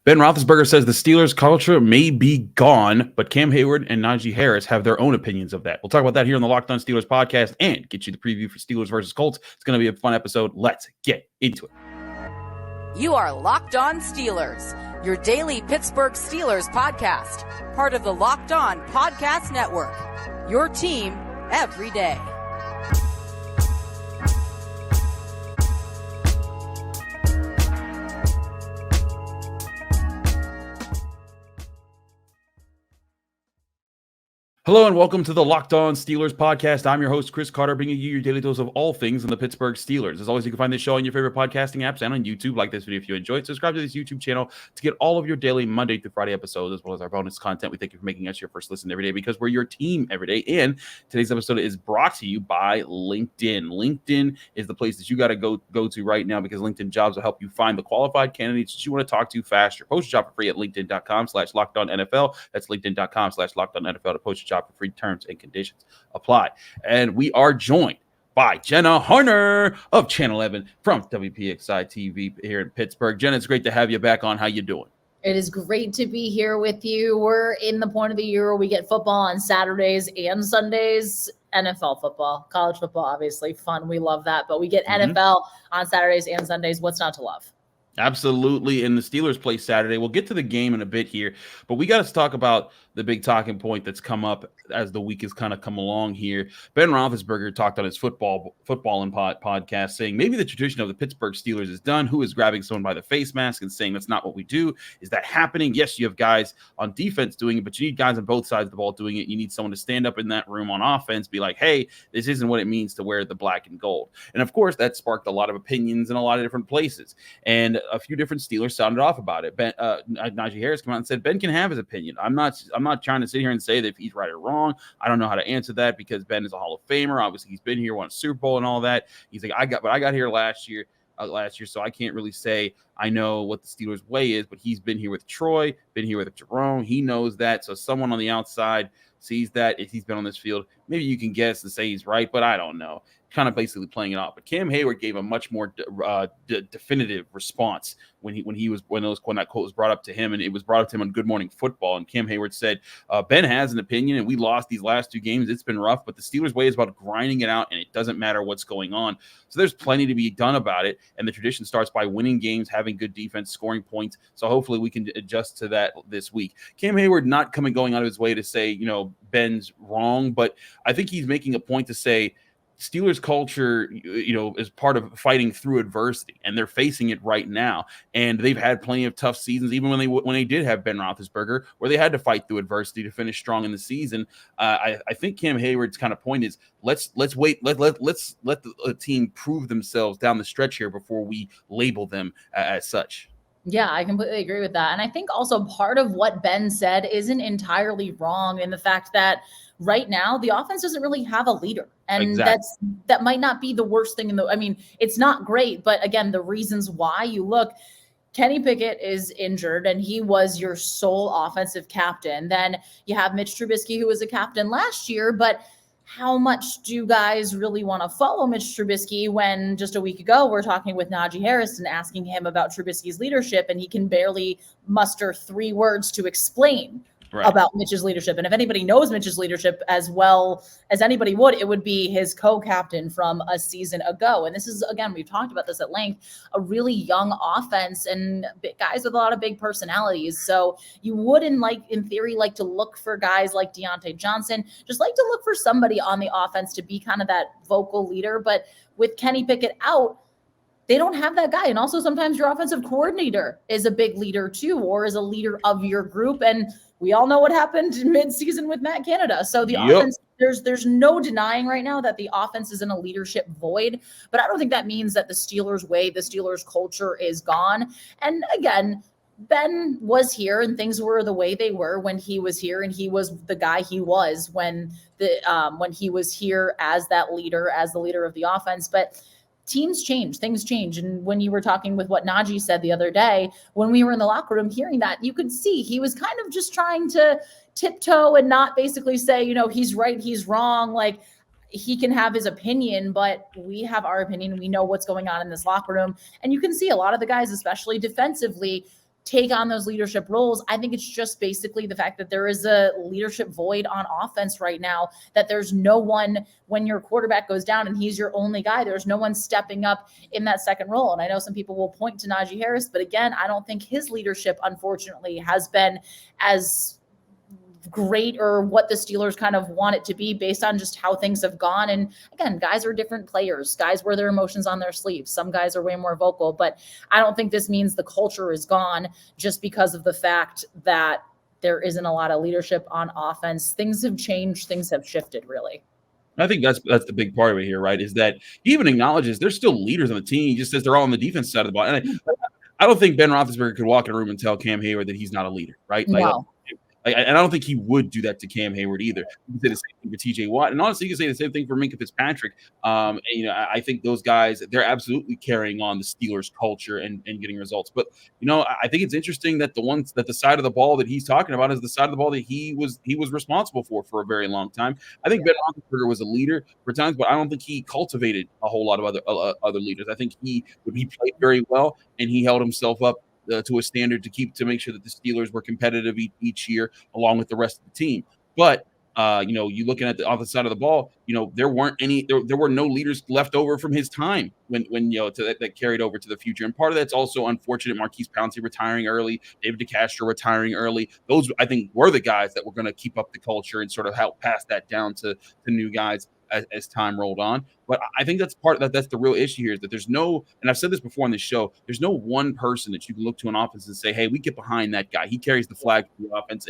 Ben Roethlisberger says the Steelers culture may be gone, but Cam Heyward and Najee Harris have their own opinions of that. We'll talk about that here on the Locked On Steelers podcast and get you the preview for Steelers versus Colts. It's going to be a fun episode. Let's get into it. You are Locked On Steelers, your daily Pittsburgh Steelers podcast, part of the Locked On Podcast Network, your team every day. Hello and welcome to the Locked On Steelers podcast. I'm your host, Chris Carter, bringing you your daily dose of all things in the Pittsburgh Steelers. As always, you can find this show on your favorite podcasting apps and on YouTube. Like this video if you enjoyed. Subscribe to this YouTube channel to get all of your daily Monday through Friday episodes, as well as our bonus content. We thank you for making us your first listen every day because we're your team every day. And today's episode is brought to you by LinkedIn. LinkedIn is the place that you got to go to right now because LinkedIn Jobs will help you find the qualified candidates that you want to talk to faster. Post your job for free at linkedin.com/LockedOnNFL. That's linkedin.com/LockedOnNFL to post your job for free. Terms and conditions apply. And we are joined by Jenna Harner of Channel 11 from WPXI TV here in Pittsburgh. Jenna, it's great to have you back on. How you doing? It is great to be here with you. We're in the point of the year where we get football on Saturdays and Sundays. NFL football, college football, obviously fun. We love that. But we get NFL on Saturdays and Sundays. What's not to love? Absolutely. And the Steelers play Saturday. We'll get to the game in a bit here, but we got to talk about the big talking point that's come up as the week has kind of come along here. Ben Roethlisberger talked on his football and podcast saying maybe the tradition of the Pittsburgh Steelers is done. Who is grabbing someone by the face mask and saying that's not what we do? Is that happening? Yes, you have guys on defense doing it, but you need guys on both sides of the ball doing it. You need someone to stand up in that room on offense, be like, hey, this isn't what it means to wear the black and gold. And of course, that sparked a lot of opinions in a lot of different places. And a few different Steelers sounded off about it. Najee Harris came out and said Ben can have his opinion. I'm not trying to sit here and say that if he's right or wrong. I don't know how to answer that because Ben is a Hall of Famer. Obviously, he's been here, won a Super Bowl and all that. He's like, I got here last year, so I can't really say I know what the Steelers' way is. But he's been here with Troy, been here with Jerome. He knows that. So someone on the outside sees that if he's been on this field, maybe you can guess and say he's right, but I don't know. Kind of basically playing it off. But Cam Heyward gave a much more definitive response when that quote was brought up to him, and it was brought up to him on Good Morning Football. And Cam Heyward said, Ben has an opinion, and we lost these last two games. It's been rough, but the Steelers' way is about grinding it out, and it doesn't matter what's going on. So there's plenty to be done about it, and the tradition starts by winning games, having good defense, scoring points. So hopefully we can adjust to that this week. Cam Heyward not going out of his way to say, Ben's wrong, but I think he's making a point to say, Steelers culture, is part of fighting through adversity, and they're facing it right now. And they've had plenty of tough seasons, even when they did have Ben Roethlisberger, where they had to fight through adversity to finish strong in the season. I think Cam Heyward's kind of point is let's wait, let's let the team prove themselves down the stretch here before we label them as such. Yeah, I completely agree with that. And I think also part of what Ben said isn't entirely wrong in the fact that right now the offense doesn't really have a leader. And exactly. that might not be the worst thing it's not great, but again, the reasons why you look, Kenny Pickett is injured and he was your sole offensive captain. Then you have Mitch Trubisky, who was a captain last year, but how much do guys really want to follow Mitch Trubisky when just a week ago we're talking with Najee Harris and asking him about Trubisky's leadership, and he can barely muster 3 words to explain about Mitch's leadership. And if anybody knows Mitch's leadership as well as anybody would, it would be his co-captain from a season ago. And this is, again, we've talked about this at length, a really young offense and guys with a lot of big personalities. So you wouldn't in theory, like to look for guys like Deontay Johnson, just like to look for somebody on the offense to be kind of that vocal leader. But with Kenny Pickett out, they don't have that guy. And also sometimes your offensive coordinator is a big leader too, or is a leader of your group. And we all know what happened mid-season with Matt Canada. So the offense, there's no denying right now that the offense is in a leadership void. But I don't think that means that the Steelers way, the Steelers culture is gone. And again, Ben was here and things were the way they were when he was here, and he was the guy he was when he was here as that leader, as the leader of the offense. But teams change, things change. And when you were talking with what Najee said the other day, when we were in the locker room hearing that, you could see he was kind of just trying to tiptoe and not basically say, he's right, he's wrong. Like, he can have his opinion, but we have our opinion. We know what's going on in this locker room. And you can see a lot of the guys, especially defensively, take on those leadership roles. I think it's just basically the fact that there is a leadership void on offense right now, that there's no one, when your quarterback goes down and he's your only guy, there's no one stepping up in that second role. And I know some people will point to Najee Harris, but again, I don't think his leadership, unfortunately, has been as great or what the Steelers kind of want it to be based on just how things have gone. And again, guys are different players. Guys wear their emotions on their sleeves. Some guys are way more vocal, but I don't think this means the culture is gone just because of the fact that there isn't a lot of leadership on offense. Things have changed. Things have shifted, really. I think that's the big part of it here, right? Is that he even acknowledges there's still leaders on the team. He just says they're all on the defense side of the ball. And I don't think Ben Roethlisberger could walk in a room and tell Cam Heyward that he's not a leader, right? No. And I don't think he would do that to Cam Heyward either. He did the same thing for TJ Watt. And honestly, you can say the same thing for Minkah Fitzpatrick. And, I think those guys, they're absolutely carrying on the Steelers culture and getting results. But, I think it's interesting that the side of the ball that he's talking about is the side of the ball that he was responsible for a very long time. I think Ben Roethlisberger was a leader for times, but I don't think he cultivated a whole lot of other leaders. I think he played very well, and he held himself up to a standard to make sure that the Steelers were competitive each year along with the rest of the team. But you looking at the other side of the ball, there were no leaders left over from his time when that carried over to the future. And part of that's also unfortunate. Marquise Pouncey retiring early, David DeCastro retiring early. Those, I think, were the guys that were going to keep up the culture and sort of help pass that down to new guys as time rolled on. But I think that's the real issue here, is that there's no, and I've said this before on this show, there's no one person that you can look to an offense and say, hey, we get behind that guy. He carries the flag for the offense,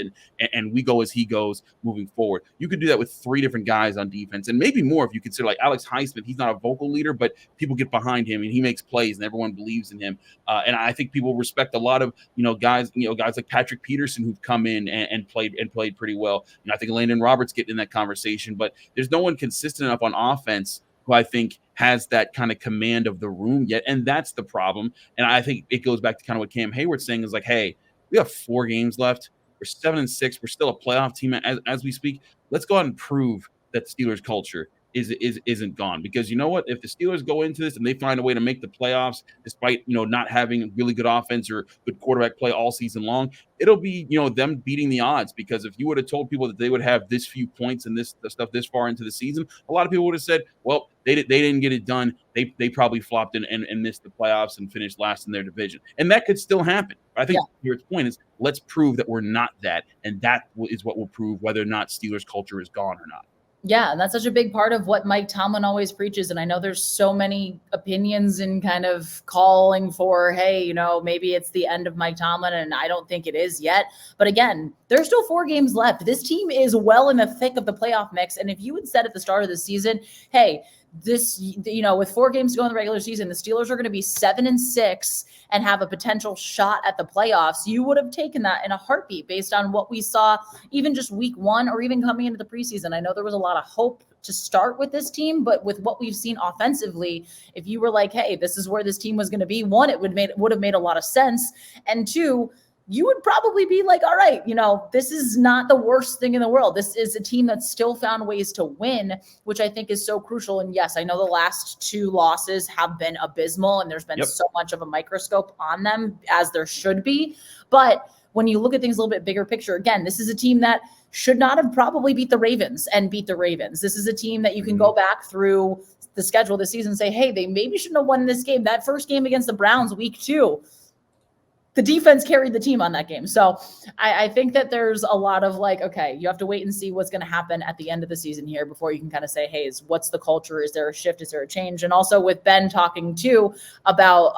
and we go as he goes moving forward. You could do that with 3 different guys on defense, and maybe more if you consider like Alex Highsmith. He's not a vocal leader, but people get behind him, and he makes plays, and everyone believes in him. And I think people respect a lot of guys like Patrick Peterson, who've come in and played pretty well. I think Landon Roberts getting in that conversation, but there's no one consistent enough on offense who I think has that kind of command of the room yet. And that's the problem. And I think it goes back to kind of what Cam Heyward's saying is like, hey, we have 4 games left. We're 7-6. We're still a playoff team as we speak. Let's go out and prove that the Steelers culture isn't gone. Because you know what? If the Steelers go into this and they find a way to make the playoffs, despite not having really good offense or good quarterback play all season long, it'll be them beating the odds. Because if you would have told people that they would have this few points and this stuff this far into the season, a lot of people would have said, well, they didn't get it done. They probably flopped and missed the playoffs and finished last in their division. And that could still happen. I think Heyward's point is, let's prove that we're not that, and that is what will prove whether or not Steelers culture is gone or not. Yeah, and that's such a big part of what Mike Tomlin always preaches. And I know there's so many opinions and kind of calling for, hey, maybe it's the end of Mike Tomlin, and I don't think it is yet. But again, there's still 4 games left. This team is well in the thick of the playoff mix. And if you had said at the start of the season, hey, this, with 4 games to go in the regular season, the Steelers are going to be 7-6 and have a potential shot at the playoffs, you would have taken that in a heartbeat based on what we saw, even just week 1 or even coming into the preseason. I know there was a lot of hope to start with this team, but with what we've seen offensively, if you were like, hey, this is where this team was going to be, 1, it would have made a lot of sense. And 2, you would probably be like, all right, this is not the worst thing in the world. This is a team that's still found ways to win, which I think is so crucial. And yes, I know the last 2 losses have been abysmal, and there's been so much of a microscope on them, as there should be. But when you look at things a little bit bigger picture, again, this is a team that should not have probably beat the Ravens. This is a team that you can go back through the schedule this season and say, hey, they maybe shouldn't have won this game. That first game against the Browns, week 2, the defense carried the team on that game. So I think that there's a lot of like, okay, you have to wait and see what's going to happen at the end of the season here before you can kind of say, hey, what's the culture? Is there a shift? Is there a change? And also with Ben talking too about,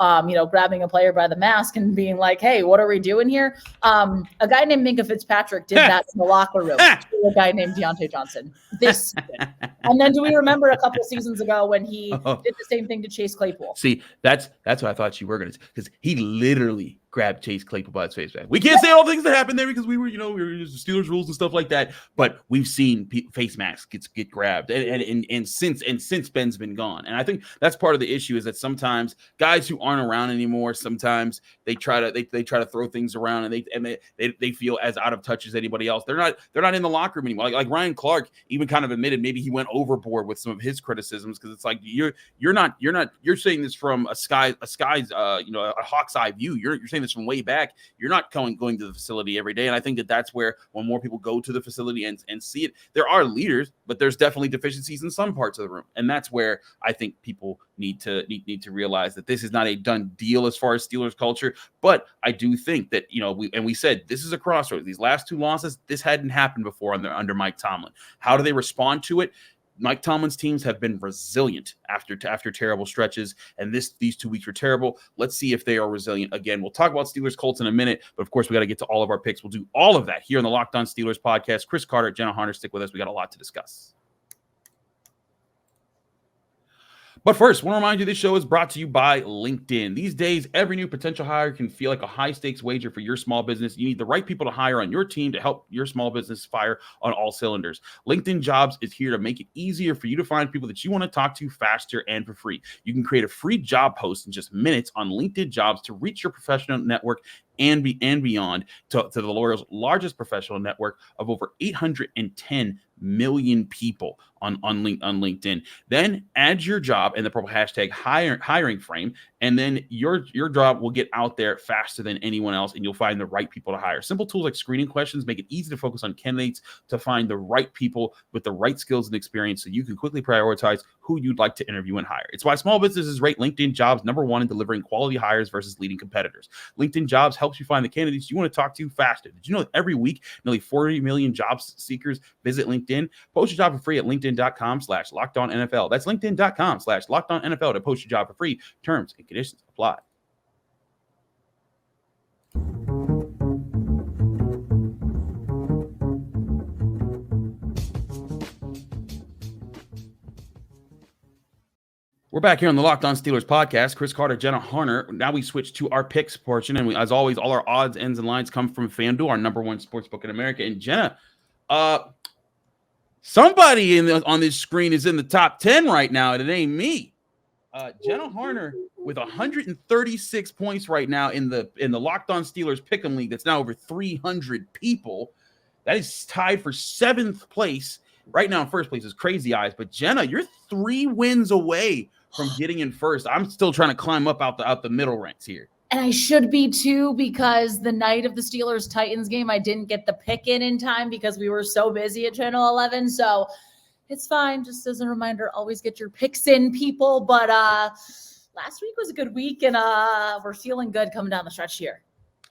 grabbing a player by the mask and being like, hey, what are we doing here? A guy named Minkah Fitzpatrick did that in the locker room to a guy named Deontay Johnson this season. And then do we remember a couple of seasons ago when he did the same thing to Chase Claypool? See, that's what I thought you were going to, because he literally grabbed Chase Claypool by his face back. We can't say all things that happened there because we were just Steelers rules and stuff like that. But we've seen face masks get grabbed, and since Ben's been gone. And I think that's part of the issue, is that sometimes guys who aren't around anymore, sometimes they try to throw things around, and they feel as out of touch as anybody else. They're not in the locker room anymore. Like Ryan Clark even kind of admitted maybe he went overboard with some of his criticisms, because it's like you're saying this from a hawk's eye view. You're saying this from way back. You're not going to the facility every day. And I think that's where when more people go to the facility and see it, there are leaders, but there's definitely deficiencies in some parts of the room. And that's where I think people need to realize that this is not a done deal as far as Steelers culture. But I do think that, we said this is a crossroads. These last 2 losses, this hadn't happened before under Mike Tomlin. How do they respond to it? Mike Tomlin's teams have been resilient after terrible stretches, and these 2 weeks were terrible. Let's see if they are resilient again. We'll talk about Steelers Colts in a minute, but of course we got to get to all of our picks. We'll do all of that here on the Locked On Steelers podcast. Chris Carter, Jenna Harner, stick with us. We got a lot to discuss. But first, I want to remind you this show is brought to you by LinkedIn. These days, every new potential hire can feel like a high-stakes wager for your small business. You need the right people to hire on your team to help your small business fire on all cylinders. LinkedIn Jobs is here to make it easier for you to find people that you want to talk to faster and for free. You can create a free job post in just minutes on LinkedIn Jobs to reach your professional network and beyond to the world's largest professional network of over 810 million people on LinkedIn. Then add your job in the purple hashtag hiring frame, and then your job will get out there faster than anyone else, and you'll find the right people to hire. Simple tools like screening questions make it easy to focus on candidates to find the right people with the right skills and experience so you can quickly prioritize who you'd like to interview and hire. It's why small businesses rate LinkedIn Jobs #1 in delivering quality hires versus leading competitors. LinkedIn Jobs helps you find the candidates you want to talk to faster. Did you know that every week, nearly 40 million job seekers visit LinkedIn? Post your job for free at linkedin.com/LockedOnNFL. That's linkedin.com/LockedOnNFL to post your job for free. Terms and conditions apply. We're back here on the Locked On Steelers podcast. Chris Carter, Jenna Harner. Now we switch to our picks portion. And as always, all our odds, ends, and lines come from FanDuel, our #1 sportsbook in America. And Jenna, somebody on this screen is in the top 10 right now, and it ain't me. Jenna Harner with 136 points right now in the Locked On Steelers Pick'em League. That's now over 300 people. That is tied for 7th place. Right now in first place is Crazy Eyes. But Jenna, you're 3 wins away from getting in first. I'm still trying to climb up out the middle ranks here. And I should be too, because the night of the Steelers-Titans game, I didn't get the pick in time because we were so busy at Channel 11. So it's fine. Just as a reminder, always get your picks in, people. But last week was a good week, and we're feeling good coming down the stretch here.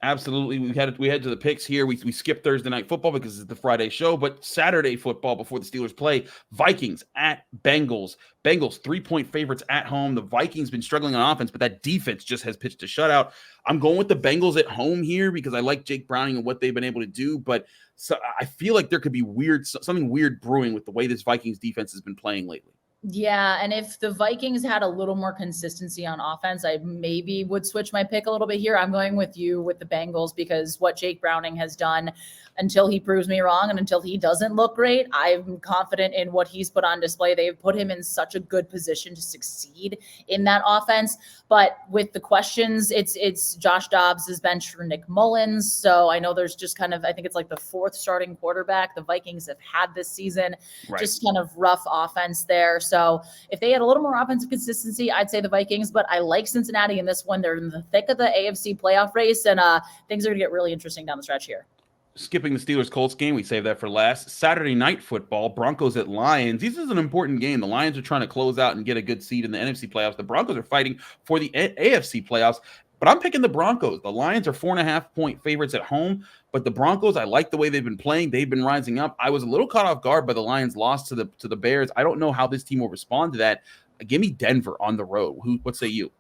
Absolutely. We head to the picks here. We skipped Thursday night football because it's the Friday show, but Saturday football before the Steelers play. Vikings at Bengals. Bengals 3-point favorites at home. The Vikings been struggling on offense, but that defense just has pitched a shutout. I'm going with the Bengals at home here because I like Jake Browning and what they've been able to do, but so I feel like there could be something weird brewing with the way this Vikings defense has been playing lately. Yeah, and if the Vikings had a little more consistency on offense, I maybe would switch my pick a little bit here. I'm going with you with the Bengals because what Jake Browning has done until he proves me wrong and until he doesn't look great, I'm confident in what he's put on display. They've put him in such a good position to succeed in that offense. But with the questions, it's Josh Dobbs is benched for Nick Mullins. So I know there's just kind of, I think it's like the 4th starting quarterback the Vikings have had this season. Right. Just kind of rough offense there. So if they had a little more offensive consistency, I'd say the Vikings, but I like Cincinnati in this one. They're in the thick of the AFC playoff race, and things are going to get really interesting down the stretch here. Skipping the Steelers-Colts game, we save that for last. Saturday night football, Broncos at Lions. This is an important game. The Lions are trying to close out and get a good seed in the NFC playoffs. The Broncos are fighting for the AFC playoffs, but I'm picking the Broncos. The Lions are 4.5-point favorites at home, but the Broncos, I like the way they've been playing. They've been rising up. I was a little caught off guard by the Lions' loss to the Bears. I don't know how this team will respond to that. Give me Denver on the road. What say you?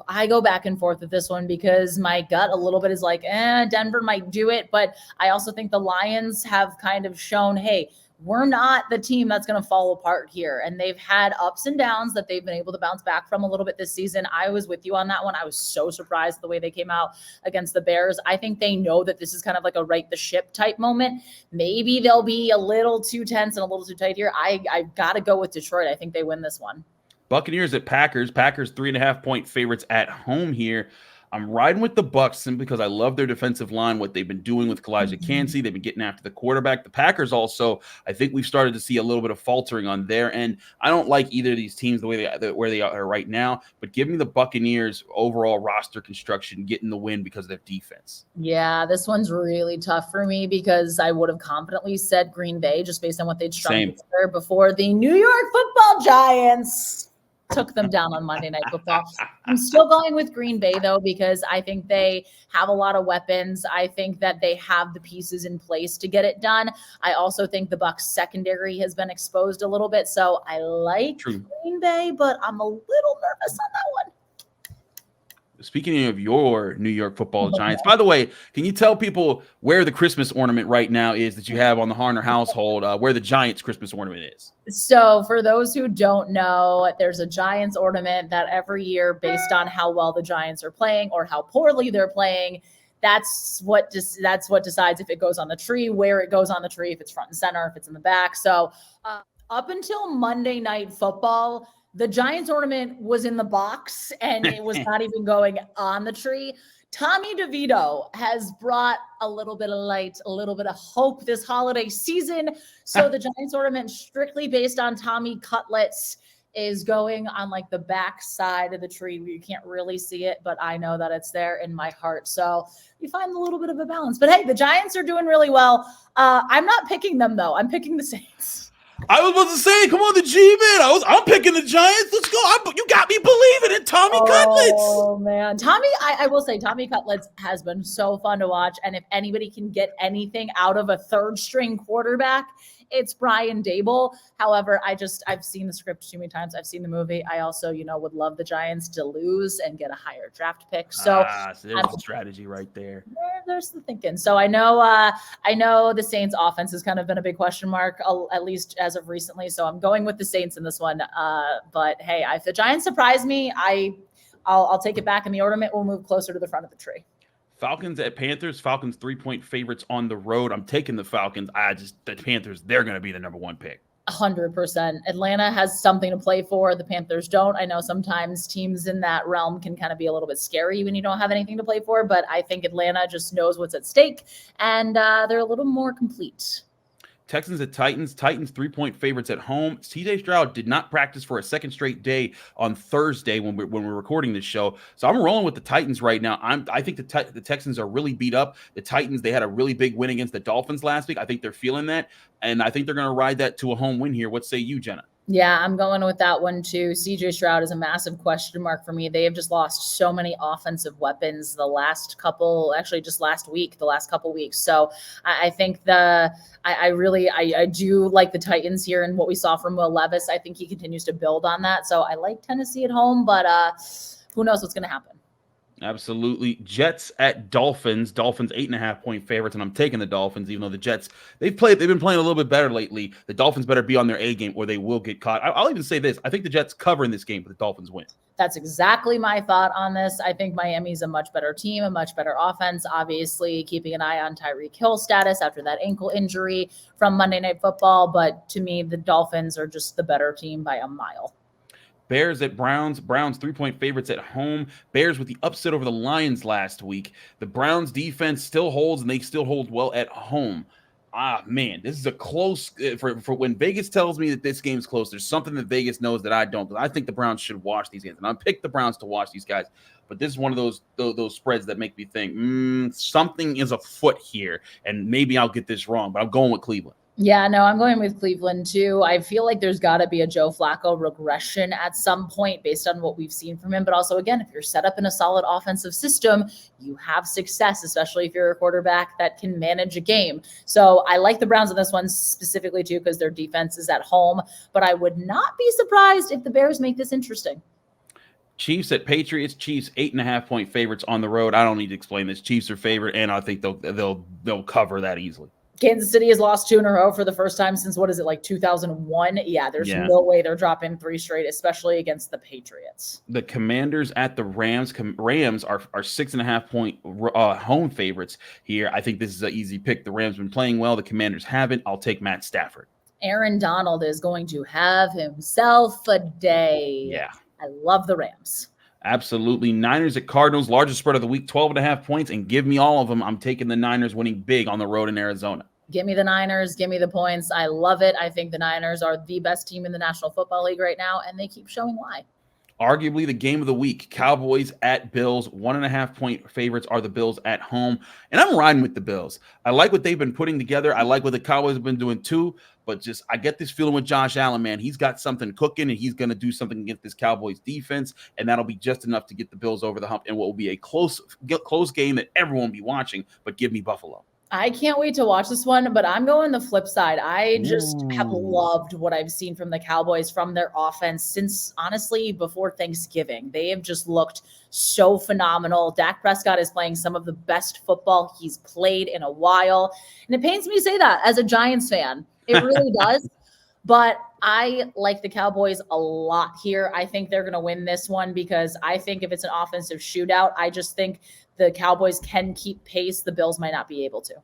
I go back and forth with this one because my gut a little bit is like, Denver might do it. But I also think the Lions have kind of shown, hey, we're not the team that's going to fall apart here. And they've had ups and downs that they've been able to bounce back from a little bit this season. I was with you on that one. I was so surprised the way they came out against the Bears. I think they know that this is kind of like a right the ship type moment. Maybe they'll be a little too tense and a little too tight here. I've got to go with Detroit. I think they win this one. Buccaneers at Packers. Packers 3.5-point favorites at home here. I'm riding with the Bucs simply because I love their defensive line, what they've been doing with Kalijah Kancey. They've been getting after the quarterback. The Packers also, I think we've started to see a little bit of faltering on their end. I don't like either of these teams the way where they are right now, but give me the Buccaneers overall roster construction getting the win because of their defense. Yeah, this one's really tough for me because I would have confidently said Green Bay just based on what they'd strung together before the New York Football Giants took them down on Monday Night Football. I'm still going with Green Bay, though, because I think they have a lot of weapons. I think that they have the pieces in place to get it done. I also think the Bucs secondary has been exposed a little bit, so I like Green Bay, but I'm a little nervous on that one. Speaking of your New York Football Giants, by the way, can you tell people where the Christmas ornament right now is that you have on the Harner household, where the Giants Christmas ornament is? So for those who don't know, there's a Giants ornament that every year, based on how well the Giants are playing or how poorly they're playing, that's what decides if it goes on the tree, where it goes on the tree, if it's front and center, if it's in the back. So up until Monday Night Football, the Giants ornament was in the box and it was not even going on the tree. Tommy DeVito has brought a little bit of light, a little bit of hope this holiday season. So the Giants ornament, strictly based on Tommy cutlets, is going on like the back side of the tree where you can't really see it, but I know that it's there in my heart. So you find a little bit of a balance. But hey, the Giants are doing really well. I'm not picking them, though. I'm picking the Saints. I was about to say, come on, the G-Man. I'm picking the Giants. Let's go. You got me believing in Tommy Cutlets. Oh, man. Tommy, I will say, Tommy Cutlets has been so fun to watch. And if anybody can get anything out of a third-string quarterback, it's Brian Dable. However, I've seen the script too many times. I've seen the movie. I also, would love the Giants to lose and get a higher draft pick. So there's a strategy right there. There's the thinking. So I know the Saints offense has kind of been a big question mark, at least as of recently. So I'm going with the Saints in this one. But hey, if the Giants surprise me, I'll take it back, and the ornament will move closer to the front of the tree. Falcons at Panthers. Falcons 3-point favorites on the road. I'm taking the Falcons. The Panthers, they're going to be the number one pick. 100%. Atlanta has something to play for. The Panthers don't. I know sometimes teams in that realm can kind of be a little bit scary when you don't have anything to play for, but I think Atlanta just knows what's at stake, and they're a little more complete. Texans at Titans. Titans 3-point favorites at home. CJ Stroud did not practice for a second straight day on Thursday when we're recording this show. So I'm rolling with the Titans right now. I think the Texans are really beat up. The Titans, they had a really big win against the Dolphins last week. I think they're feeling that, and I think they're going to ride that to a home win here. What say you, Jenna? Yeah, I'm going with that one too. CJ Stroud is a massive question mark for me. They have just lost so many offensive weapons the last couple weeks. So I think I do like the Titans here and what we saw from Will Levis. I think he continues to build on that. So I like Tennessee at home, but who knows what's going to happen. Absolutely. Jets at Dolphins. Dolphins 8.5-point favorites, and I'm taking the Dolphins, even though the Jets, they've been playing a little bit better lately. The Dolphins better be on their A game or they will get caught. I'll even say this. I think the Jets cover in this game, but the Dolphins win. That's exactly my thought on this. I think Miami's a much better team, a much better offense. Obviously, keeping an eye on Tyreek Hill's status after that ankle injury from Monday Night Football. But to me, the Dolphins are just the better team by a mile. Bears at Browns. Browns 3-point favorites at home. Bears with the upset over the Lions last week. The Browns defense still holds, and they still hold well at home. Man, this is a close for when Vegas tells me that this game's close. There's something that Vegas knows that I don't. But I think the Browns should watch these games, and I picked the Browns to watch these guys. But this is one of those spreads that make me think something is afoot here, and maybe I'll get this wrong. But I'm going with Cleveland. Yeah, no, I'm going with Cleveland too. I feel like there's got to be a Joe Flacco regression at some point based on what we've seen from him. But also, again, if you're set up in a solid offensive system, you have success, especially if you're a quarterback that can manage a game. So I like the Browns in this one specifically too because their defense is at home. But I would not be surprised if the Bears make this interesting. Chiefs at Patriots. Chiefs 8.5-point favorites on the road. I don't need to explain this. Chiefs are favored, and I think they'll cover that easily. Kansas City has lost 2 in a row for the first time since, 2001? Yeah, there's no way they're dropping 3 straight, especially against the Patriots. The Commanders at the Rams. Rams are 6.5-point home favorites here. I think this is an easy pick. The Rams have been playing well. The Commanders haven't. I'll take Matt Stafford. Aaron Donald is going to have himself a day. Yeah. I love the Rams. Absolutely. Niners at Cardinals, largest spread of the week, 12.5 points, and give me all of them. I'm taking the Niners winning big on the road in Arizona. Give me the Niners. Give me the points. I love it. I think the Niners are the best team in the National Football League right now, and they keep showing why. Arguably the game of the week, Cowboys at Bills. 1.5 point favorites are the Bills at home. And I'm riding with the Bills. I like what they've been putting together. I like what the Cowboys have been doing too. But just I get this feeling with Josh Allen, man. He's got something cooking, and he's going to do something against this Cowboys defense. And that'll be just enough to get the Bills over the hump in what will be a close game that everyone will be watching. But give me Buffalo. I can't wait to watch this one, but I'm going the flip side. I just have loved what I've seen from the Cowboys, from their offense since, honestly, before Thanksgiving. They have just looked so phenomenal. Dak Prescott is playing some of the best football he's played in a while. And it pains me to say that as a Giants fan. It really does. But I like the Cowboys a lot here. I think they're going to win this one because I think if it's an offensive shootout, I just think the Cowboys can keep pace. The Bills might not be able to.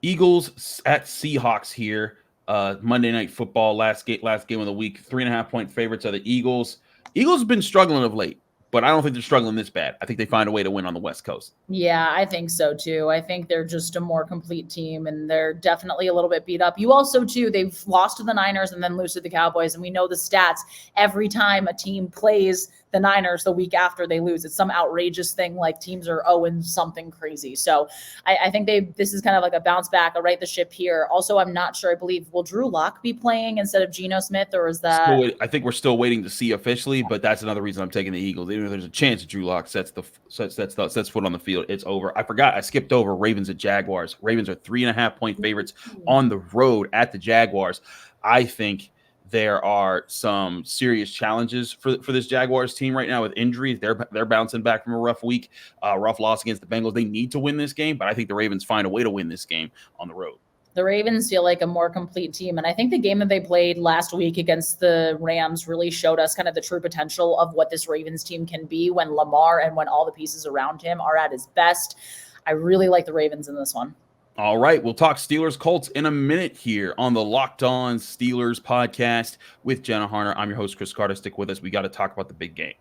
Eagles at Seahawks here. Monday Night Football, last game of the week. 3.5 point favorites are the Eagles. Eagles have been struggling of late, but I don't think they're struggling this bad. I think they find a way to win on the West Coast. Yeah, I think so too. I think they're just a more complete team, and they're definitely a little bit beat up. You also too, they've lost to the Niners and then lose to the Cowboys, and we know the stats. Every time a team plays the Niners the week after they lose, it's some outrageous thing, like teams are owing something crazy. So I think this is kind of like a bounce back, a right the ship here. Also, I'm not sure. I believe, will Drew Lock be playing instead of Geno Smith, or is that? I think we're still waiting to see officially, but that's another reason I'm taking the Eagles. Even if there's a chance that Drew Lock sets foot on the field, it's over. I forgot. I skipped over Ravens at Jaguars. Ravens are 3.5 point favorites on the road at the Jaguars. I think there are some serious challenges for this Jaguars team right now with injuries. They're bouncing back from a rough week, rough loss against the Bengals. They need to win this game, but I think the Ravens find a way to win this game on the road. The Ravens feel like a more complete team. And I think the game that they played last week against the Rams really showed us kind of the true potential of what this Ravens team can be when Lamar and when all the pieces around him are at his best. I really like the Ravens in this one. All right, we'll talk Steelers Colts in a minute here on the Locked On Steelers podcast with Jenna Harner. I'm your host, Chris Carter. Stick with us. We got to talk about the big game.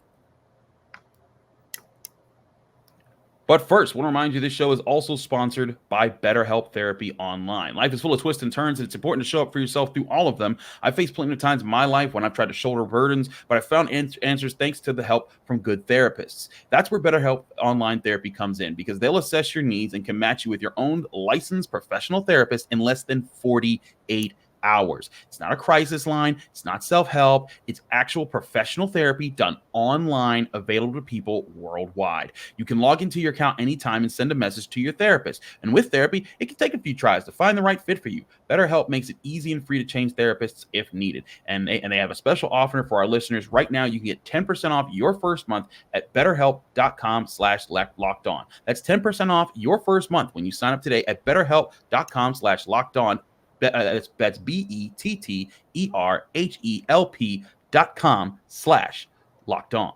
But first, I want to remind you this show is also sponsored by BetterHelp Therapy Online. Life is full of twists and turns, and it's important to show up for yourself through all of them. I've faced plenty of times in my life when I've tried to shoulder burdens, but I found answers thanks to the help from good therapists. That's where BetterHelp Online Therapy comes in, because they'll assess your needs and can match you with your own licensed professional therapist in less than 48 hours. It's not a crisis line. It's not self-help. It's actual professional therapy done online, available to people worldwide. You can log into your account anytime and send a message to your therapist. And with therapy, it can take a few tries to find the right fit for you. BetterHelp makes it easy and free to change therapists if needed. And they have a special offer for our listeners. Right now, you can get 10% off your first month at betterhelp.com/lockedon. That's 10% off your first month when you sign up today at betterhelp.com/lockedon. That's BetterHelp.com/lockedon.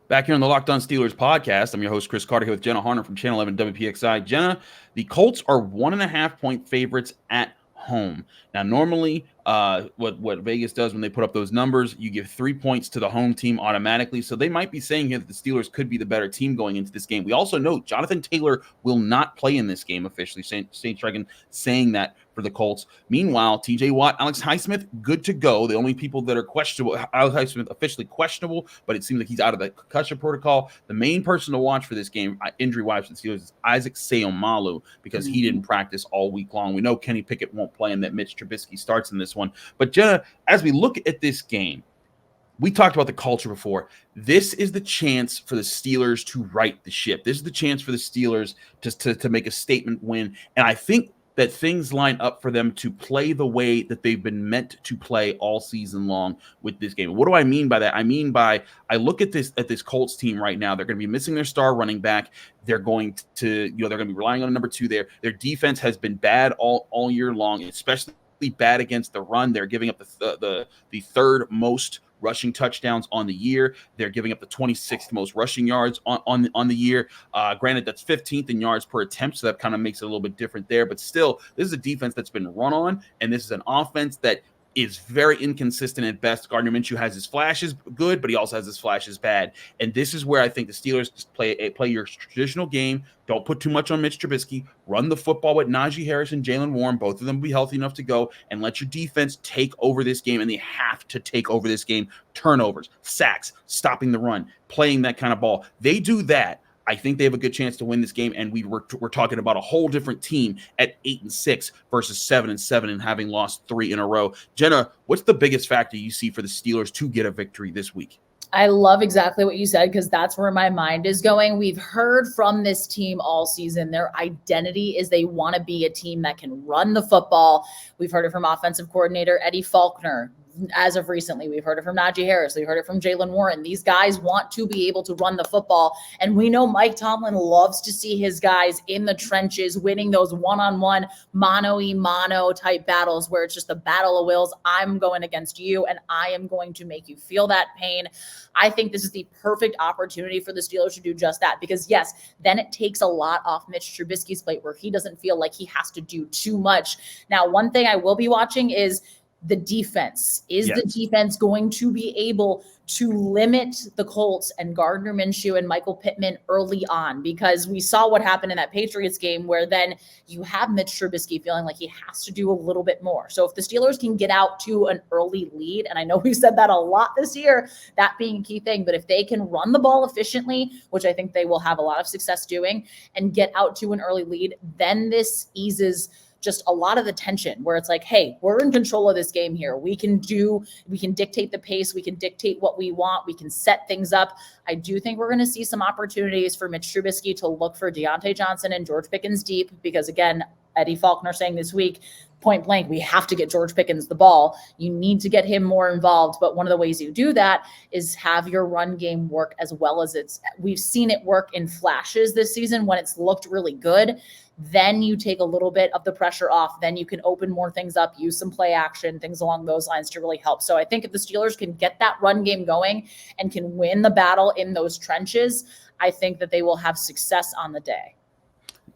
Back here on the Locked On Steelers podcast, I'm your host, Chris Carter, here with Jenna Harner from Channel 11 WPXI. Jenna, the Colts are 1.5 point favorites at home. Now, normally, what Vegas does when they put up those numbers, you give 3 points to the home team automatically. So they might be saying here that the Steelers could be the better team going into this game. We also know Jonathan Taylor will not play in this game officially. St. Strigan saying that for the Colts. Meanwhile, TJ Watt, Alex Highsmith, good to go. The only people that are questionable, Alex Highsmith officially questionable, but it seems like he's out of the concussion protocol. The main person to watch for this game, injury-wise for the Steelers, is Isaac Seumalo, because he didn't practice all week long. We know Kenny Pickett won't play and that Mitch Trubisky starts in this one. But Jenna, as we look at this game, we talked about the culture before. This is the chance for the Steelers to right the ship. This is the chance for the Steelers to make a statement win. And I think that things line up for them to play the way that they've been meant to play all season long with this game. What do I mean by that? I mean by, I look at this Colts team right now. They're going to be missing their star running back. They're going to, they're going to be relying on a number 2 there. Their defense has been bad all year long, especially bad against the run. They're giving up the third most rushing touchdowns on the year. They're giving up the 26th most rushing yards on the year. Granted, that's 15th in yards per attempt, so that kind of makes it a little bit different there. But still, this is a defense that's been run on, and this is an offense that is very inconsistent at best. Gardner Minshew has his flashes good, but he also has his flashes bad. And this is where I think the Steelers just play your traditional game. Don't put too much on Mitch Trubisky. Run the football with Najee Harris and Jaylen Warren. Both of them will be healthy enough to go, and let your defense take over this game. And they have to take over this game. Turnovers, sacks, stopping the run, playing that kind of ball. They do that, I think they have a good chance to win this game, and we're talking about a whole different team at 8-6 versus 7-7 and having lost 3 in a row. Jenna, what's the biggest factor you see for the Steelers to get a victory this week? I love exactly what you said, because that's where my mind is going. We've heard from this team all season. Their identity is they want to be a team that can run the football. We've heard it from offensive coordinator Eddie Faulkner. As of recently, we've heard it from Najee Harris. We've heard it from Jaylen Warren. These guys want to be able to run the football. And we know Mike Tomlin loves to see his guys in the trenches winning those one-on-one mano-a-mano type battles where it's just a battle of wills. I'm going against you, and I am going to make you feel that pain. I think this is the perfect opportunity for the Steelers to do just that, because yes, then it takes a lot off Mitch Trubisky's plate where he doesn't feel like he has to do too much. Now, one thing I will be watching is the defense. Is the defense going to be able to limit the Colts and Gardner Minshew and Michael Pittman early on? Because we saw what happened in that Patriots game where then you have Mitch Trubisky feeling like he has to do a little bit more. So if the Steelers can get out to an early lead, and I know we said that a lot this year, that being a key thing, but if they can run the ball efficiently, which I think they will have a lot of success doing, and get out to an early lead, then this eases just a lot of the tension where it's like, hey, we're in control of this game here. We can dictate the pace. We can dictate what we want. We can set things up. I do think we're going to see some opportunities for Mitch Trubisky to look for Deontay Johnson and George Pickens deep, because again, Eddie Faulkner saying this week, point blank, we have to get George Pickens the ball. You need to get him more involved. But one of the ways you do that is have your run game work as well as we've seen it work in flashes this season when it's looked really good. Then you take a little bit of the pressure off. Then you can open more things up, use some play action, things along those lines to really help. So I think if the Steelers can get that run game going and can win the battle in those trenches, I think that they will have success on the day.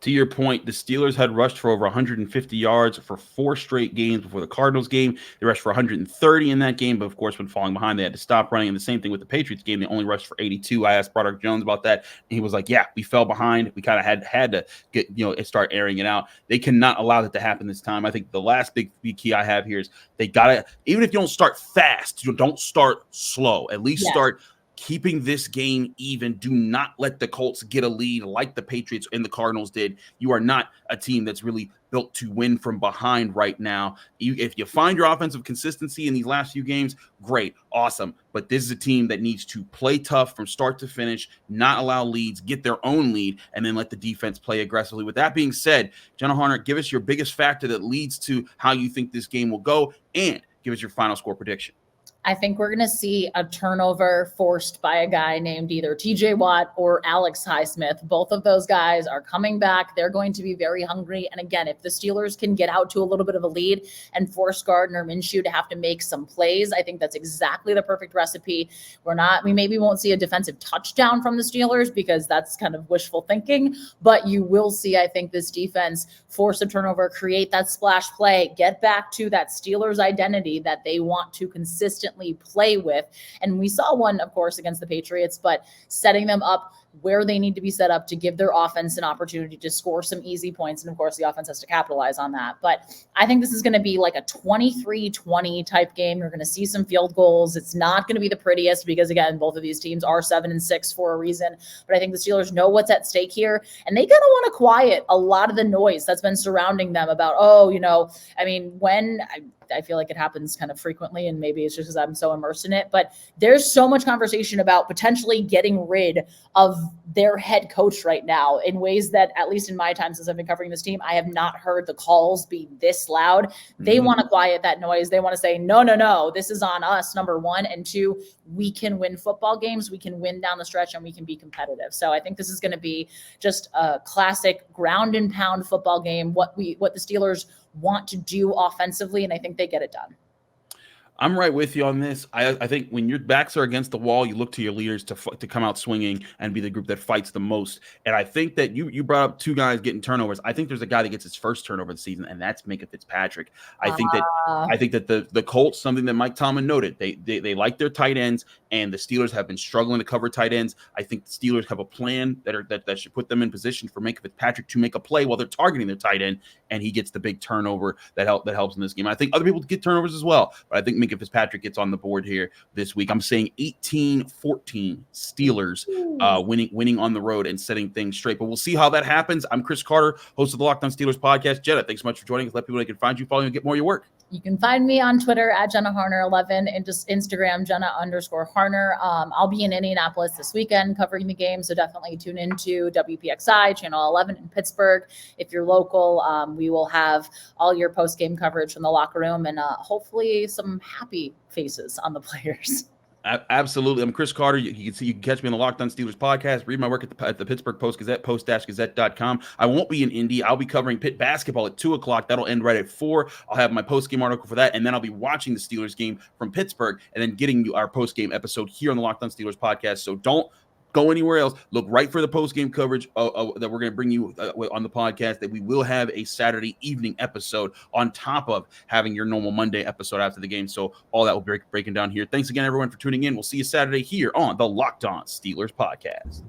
To your point, the Steelers had rushed for over 150 yards for 4 straight games before the Cardinals game. They rushed for 130 in that game, but of course, when falling behind, they had to stop running. And the same thing with the Patriots game. They only rushed for 82. I asked Broderick Jones about that, and he was like, yeah, we fell behind. We kind of had to get, start airing it out. They cannot allow that to happen this time. I think the last big key I have here is they got to, even if you don't start fast, you don't start slow. At least start keeping this game even. Do not let the Colts get a lead like the Patriots and the Cardinals did. You are not a team that's really built to win from behind right now. If you find your offensive consistency in these last few games, great, awesome. But this is a team that needs to play tough from start to finish, not allow leads, get their own lead, and then let the defense play aggressively. With that being said, Jenna Harner, give us your biggest factor that leads to how you think this game will go, and give us your final score prediction. I think we're going to see a turnover forced by a guy named either TJ Watt or Alex Highsmith. Both of those guys are coming back. They're going to be very hungry. And again, if the Steelers can get out to a little bit of a lead and force Gardner Minshew to have to make some plays, I think that's exactly the perfect recipe. We maybe won't see a defensive touchdown from the Steelers because that's kind of wishful thinking, but you will see, I think, this defense force a turnover, create that splash play, get back to that Steelers identity that they want to consistently play with. And we saw one, of course, against the Patriots, but setting them up where they need to be set up to give their offense an opportunity to score some easy points. And of course, the offense has to capitalize on that. But I think this is going to be like a 23-20 type game. You're going to see some field goals. It's not going to be the prettiest because, again, both of these teams are 7-6 for a reason. But I think the Steelers know what's at stake here, and they kind of want to quiet a lot of the noise that's been surrounding them about, I feel like it happens kind of frequently, and maybe it's just because I'm so immersed in it, but there's so much conversation about potentially getting rid of their head coach right now in ways that, at least in my time since I've been covering this team, I have not heard the calls be this loud. They want to quiet that noise. They want to say, no, this is on us, number one. And two, we can win football games. We can win down the stretch, and we can be competitive. So I think this is going to be just a classic ground and pound football game, what the Steelers want to do offensively, and I think they get it done. I'm right with you on this. I think when your backs are against the wall, you look to your leaders to come out swinging and be the group that fights the most. And I think that you brought up two guys getting turnovers. I think there's a guy that gets his first turnover of the season, and that's Minkah Fitzpatrick. I think that the Colts, something that Mike Tomlin noted, they like their tight ends, and the Steelers have been struggling to cover tight ends. I think the Steelers have a plan that should put them in position for Minkah Fitzpatrick to make a play while they're targeting their tight end, and he gets the big turnover that helps in this game. I think other people get turnovers as well, but I think Minkah Fitzpatrick gets on the board here this week. I'm saying 18-14 Steelers winning on the road and setting things straight. But we'll see how that happens. I'm Chris Carter, host of the Locked On Steelers podcast. Jenna, thanks so much for joining us. Let people know they can find you, follow you, and get more of your work. You can find me on Twitter at Jenna Harner 11 and just Instagram Jenna_Harner. I'll be in Indianapolis this weekend covering the game, so definitely tune into WPXI Channel 11 in Pittsburgh. If you're local, we will have all your post-game coverage from the locker room and hopefully some happy faces on the players. Absolutely. I'm Chris Carter. You can catch me on the Locked On Steelers podcast. Read my work at the Pittsburgh Post-Gazette, post-gazette.com. I won't be in Indy. I'll be covering Pitt basketball at 2 o'clock. That'll end right at 4. I'll have my post-game article for that, and then I'll be watching the Steelers game from Pittsburgh and then getting you our post-game episode here on the Locked On Steelers podcast. So don't go anywhere else. Look right for the post-game coverage that we're going to bring you on the podcast, that we will have a Saturday evening episode on top of having your normal Monday episode after the game. So all that will be breaking down here. Thanks again, everyone, for tuning in. We'll see you Saturday here on the Locked On Steelers podcast.